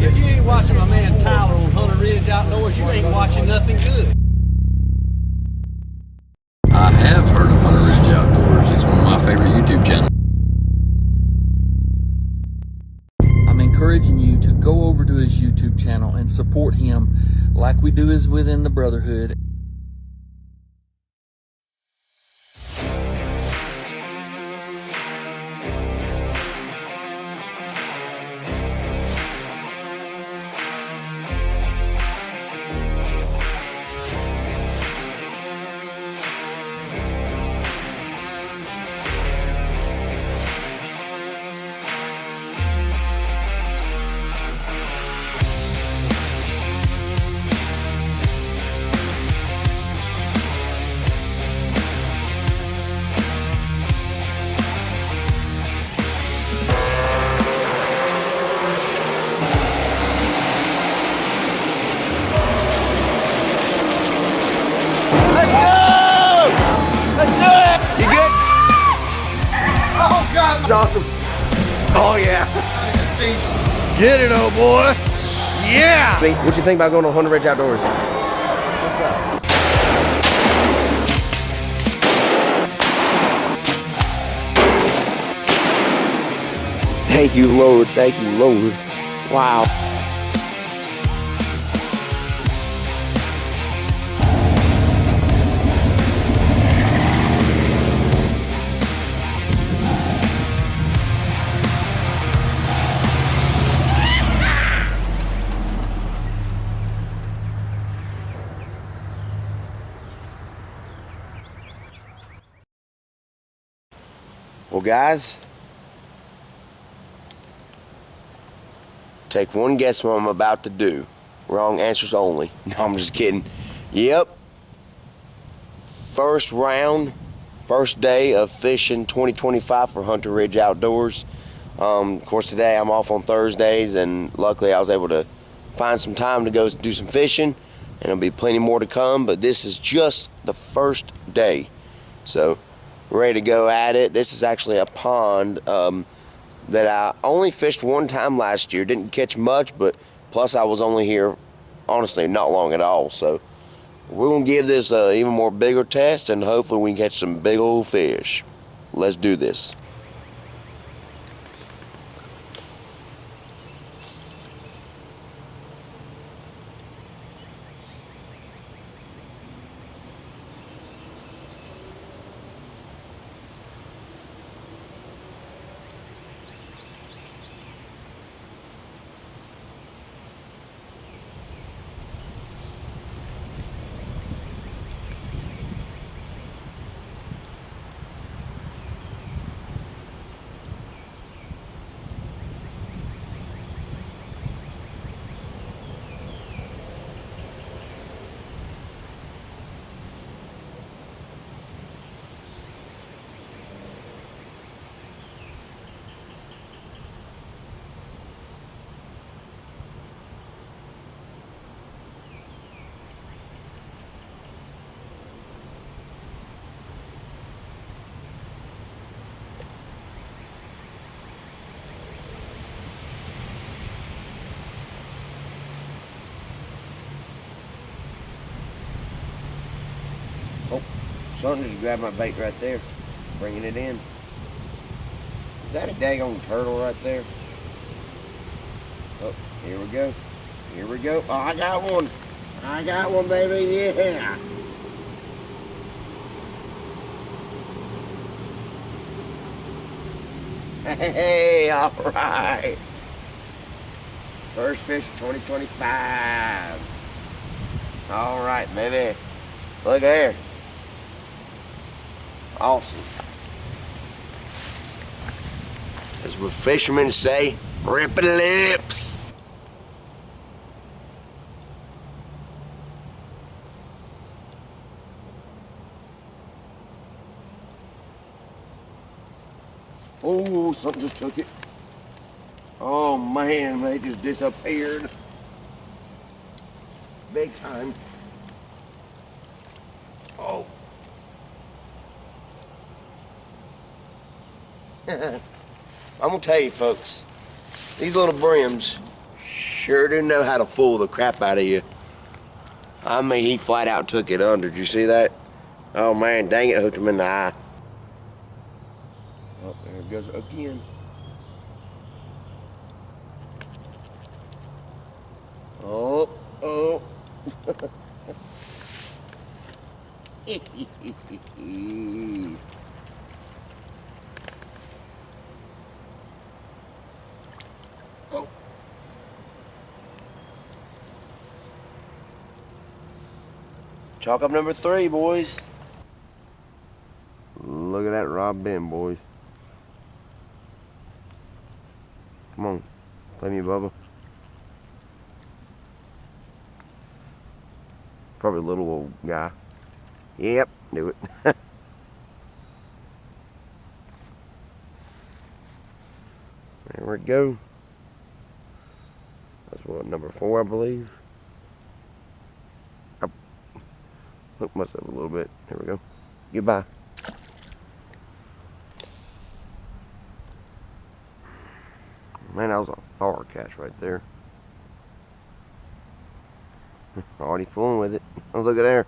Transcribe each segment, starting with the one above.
If you ain't watching my man Tyler on Hunter Ridge Outdoors, you ain't watching nothing good. I have heard of Hunter Ridge Outdoors. It's one of my favorite YouTube channels. I'm encouraging you to go over to his YouTube channel and support him like we do as within the Brotherhood. Let's go! Let's do it! You good? Oh, God. That's awesome. Oh, yeah. Get it, old boy. Yeah. What you think about going to Hunter Ridge Outdoors? What's up? Thank you, Lord. Thank you, Lord. Wow. Well, guys, take one guess what I'm about to do. Wrong answers only. No, I'm just kidding. Yep. First round, first day of fishing 2025 for Hunter Ridge Outdoors. Of course, today I'm off on Thursdays, and luckily I was able to find some time to go do some fishing, and there'll be plenty more to come, but this is just the first day. So, ready to go at it. This is actually a pond that I only fished one time last year. Didn't catch much, but plus I was only here, honestly, not long at all. So we're going to give this an even more bigger test, and hopefully we can catch some big old fish. Let's do this. Oh, something just grabbed my bait right there, bringing it in. Is that a daggone turtle right there? Oh, here we go. Here we go. Oh, I got one. I got one, baby. Yeah. Hey, all right. First fish of 2025. All right, baby. Look there. Awesome. As what fishermen say, ripping lips. Oh, something just took it. Oh man, they just disappeared. Big time. Oh. I'm gonna tell you folks, these little brims, sure do know how to fool the crap out of you. I mean, he flat out took it under. Did you see that? Oh man, dang it, hooked him in the eye. Oh, there it goes again. Oh, oh. Oh. Chalk up number 3, boys. Look at that Rob Ben, boys. Come on, play me, Bubba. Probably a little old guy. Yep, knew it. There we go. That's what, number 4, I believe. I hooked myself a little bit. There we go. Goodbye. Man, that was a far catch right there. Already fooling with it. Oh, look at there.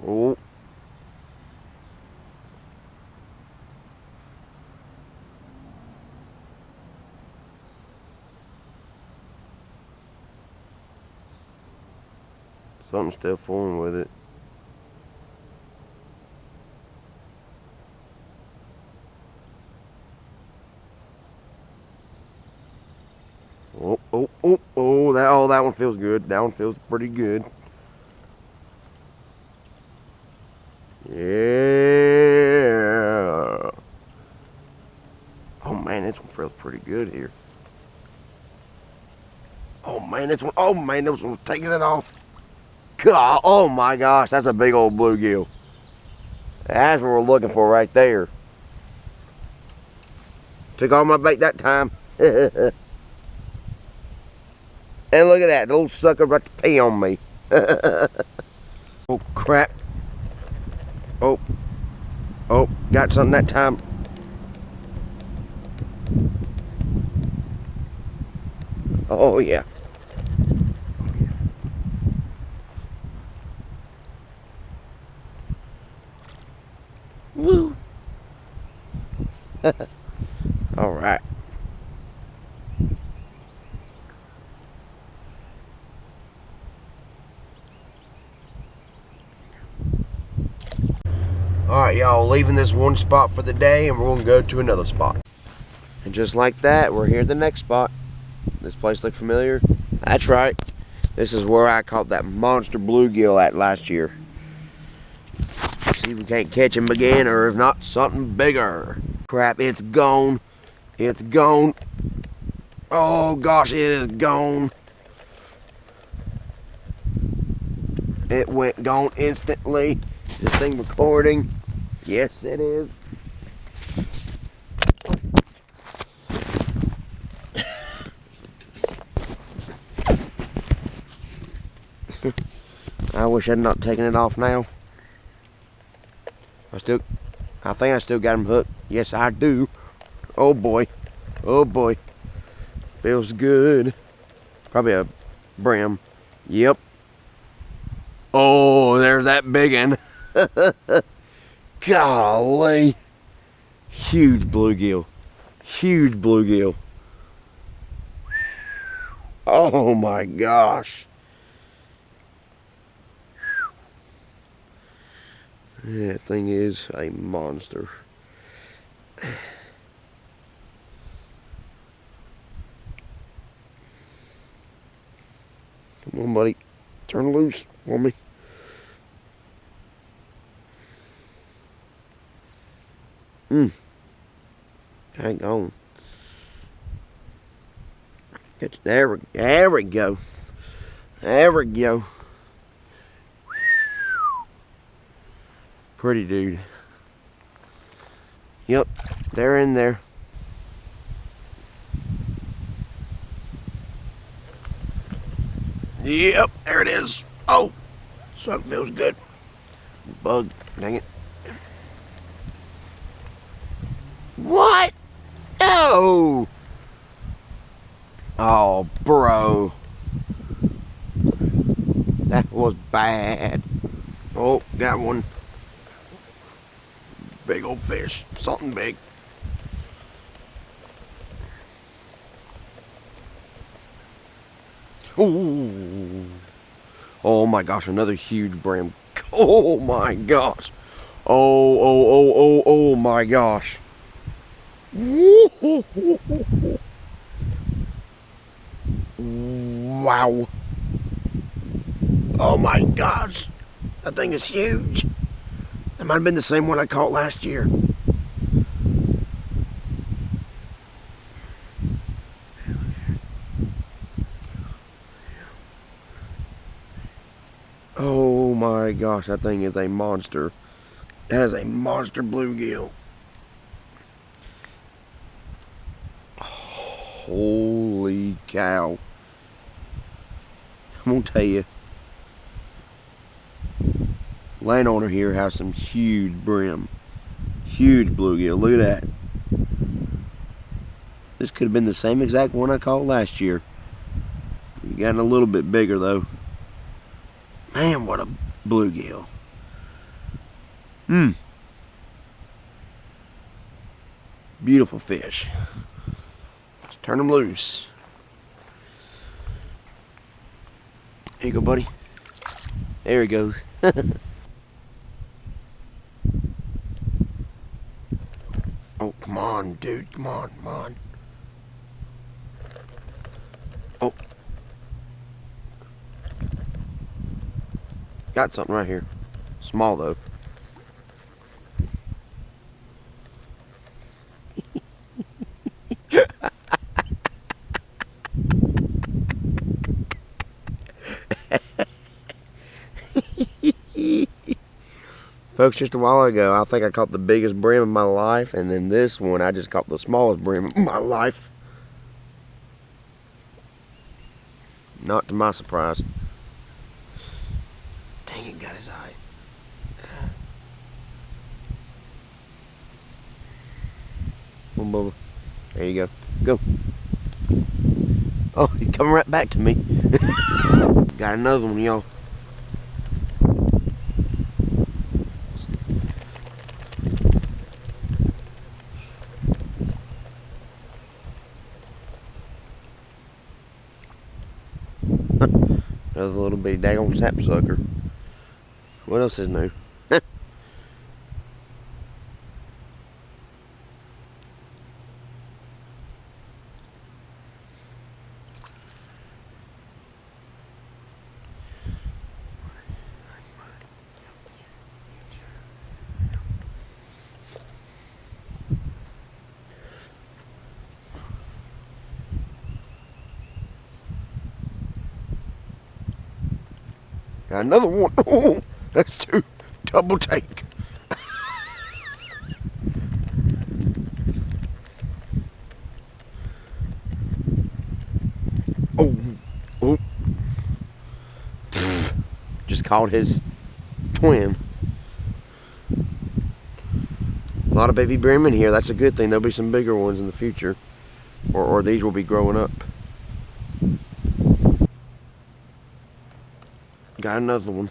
Oh. Something's still fooling with it. Oh, oh, oh, oh, that one feels good. That one feels pretty good. Yeah. Oh man, this one feels pretty good here. Oh man, this one's taking it off. God, oh my gosh, that's a big old bluegill. That's what we're looking for right there. Took all my bait that time. And look at that, the little sucker about to pee on me. Oh crap. Oh, got something that time. Oh yeah. Woo. All right. Alright, y'all, leaving this one spot for the day and we're going to go to another spot. And just like that, we're here at the next spot. This place look familiar? That's right. This is where I caught that monster bluegill at last year. See if we can't catch him again, or if not, something bigger. Crap, it's gone. It's gone. Oh gosh, it is gone. It went gone instantly. Is this thing recording? Yes, it is. I wish I'd not taken it off now. I think I still got him hooked. Yes, I do. Oh boy. Oh boy. Feels good. Probably a brim. Yep. Oh, there's that big one. Golly. Huge bluegill. Huge bluegill. Oh my gosh. That thing is a monster. Come on, buddy. Turn loose for me. Hang on. There we go. There we go. Pretty dude. Yep, they're in there. Yep, there it is. Oh, something feels good. Bug, dang it. What? No! Oh, bro. That was bad. Oh, got one. Big old fish. Something big. Ooh. Oh my gosh, another huge brim. Oh my gosh. Oh my gosh. Wow. Oh my gosh. That thing is huge. That might have been the same one I caught last year. Oh my gosh, that thing is a monster. That is a monster bluegill. Holy cow. I'm gonna tell you, landowner here has some huge brim. Huge bluegill. Look at that. This could have been the same exact one I caught last year. It got a little bit bigger though. Man, what a bluegill. Beautiful fish. Let's turn them loose. Here you go, buddy. There he goes. Oh, come on, dude. Come on, come on. Oh. Got something right here. Small, though. Folks, just a while ago, I think I caught the biggest brim of my life, and then this one, I just caught the smallest brim of my life. Not to my surprise. Dang it, got his eye. Come on, Bubba. There you go. Go. Oh, he's coming right back to me. Got another one, y'all. Another little bitty daggone sapsucker. What else is new? Got another one. Oh, that's two. Double take. Oh. Just caught his twin. A lot of baby brim in here. That's a good thing. There'll be some bigger ones in the future. Or these will be growing up. Got another one.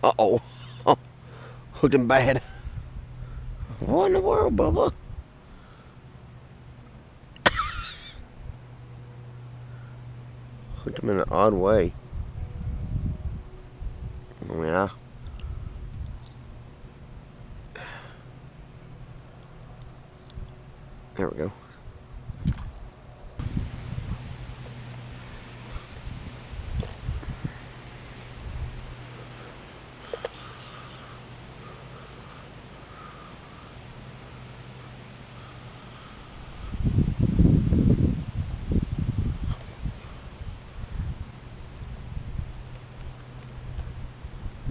Uh-oh. Hooked him bad. What in the world, Bubba? Hooked him in an odd way. Yeah. There we go.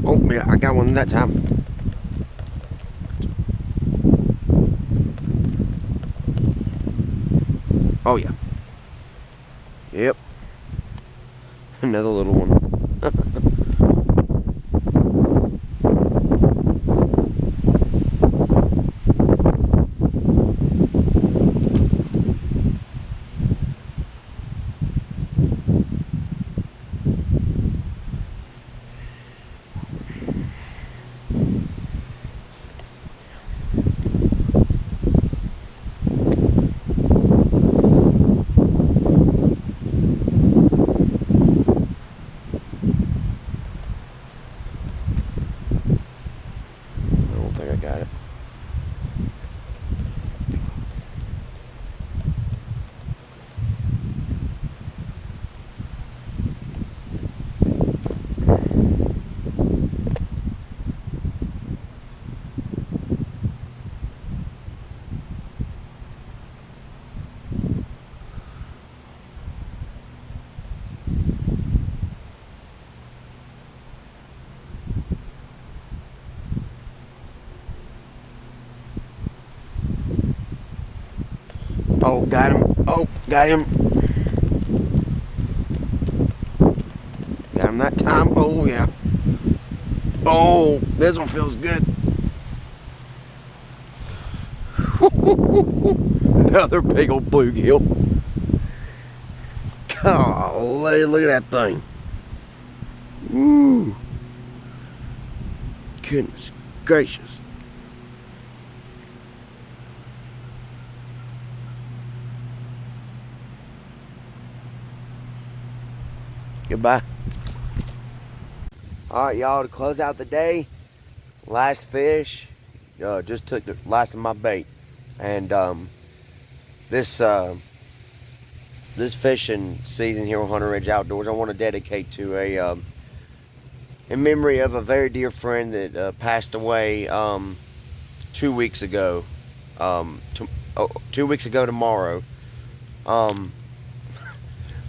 Oh, yeah, I got one that time. Oh yeah. Yep. Another little one. I don't think I got it. Oh, got him. Oh, got him. Got him that time. Oh, yeah. Oh, this one feels good. Another big old bluegill. Golly, look at that thing. Woo. Goodness gracious. Goodbye. Alright, y'all, to close out the day, last fish, just took the last of my bait. And this fishing season here on Hunter Ridge Outdoors, I want to dedicate to in memory of a very dear friend that passed away 2 weeks ago. 2 weeks ago tomorrow.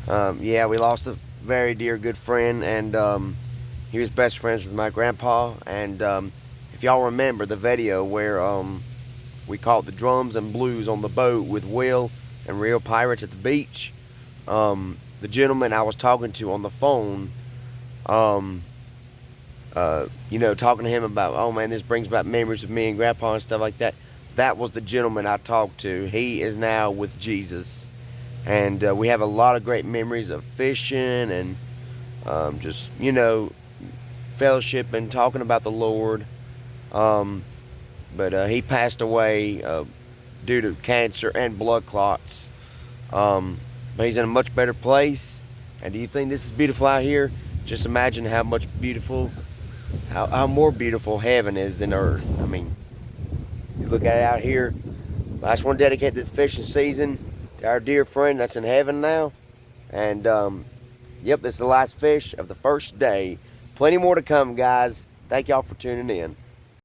Yeah, we lost a very dear good friend, and he was best friends with my grandpa. And if y'all remember the video where we caught the drums and blues on the boat with Will and Real Pirates at the beach, the gentleman I was talking to on the phone, you know, talking to him about, oh man, this brings back memories of me and grandpa and stuff like that. That was the gentleman I talked to. He is now with Jesus. And we have a lot of great memories of fishing and just, you know, fellowship and talking about the Lord. But he passed away due to cancer and blood clots. But he's in a much better place. And do you think this is beautiful out here? Just imagine how much beautiful, how more beautiful heaven is than earth. I mean, you look at it out here. I just want to dedicate this fishing season to our dear friend that's in heaven now. And yep, this is the last fish of the first day. Plenty more to come, guys. Thank y'all for tuning in.